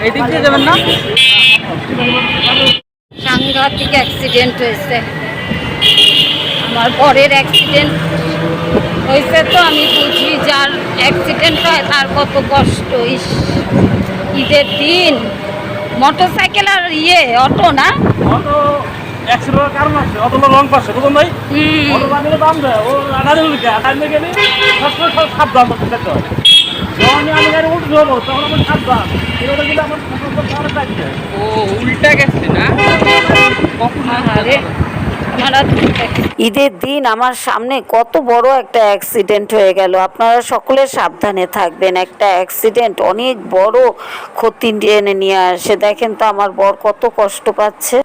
এদিক দিয়ে যাবেন না? সাংঘাতিক অ্যাক্সিডেন্ট হয়েছে, আমার বরের অ্যাক্সিডেন্ট হয়েছে। তো আমি বুঝি যার অ্যাক্সিডেন্ট হয় তার কত কষ্ট। ঈদের দিন মোটরসাইকেল আর অটো না, অটো অ্যাক্সিডেন্টের কারণ আছে, অটো রং পাশে বুঝুন ভাই, অটো বানিয়ে দাম দেয় ও আগাদের লিখে আগাদের গেলে সবসময় সব সাবধান থাকতে হয়। যখন আমি গাড়ি উঠতে হবো তখন আমার সাবধান, এটা কিন্তু আমার অনেক লাগছে। ও উল্টা গেছে না? ঈদের দিন আমার সামনে কত বড় একটা অ্যাক্সিডেন্ট হয়ে গেল। আপনারা সকলে সাবধানে থাকবেন। একটা অ্যাক্সিডেন্ট অনেক বড় ক্ষতি টেনে নিয়ে আসে। দেখেন তো আমার বর কত কষ্ট পাচ্ছে।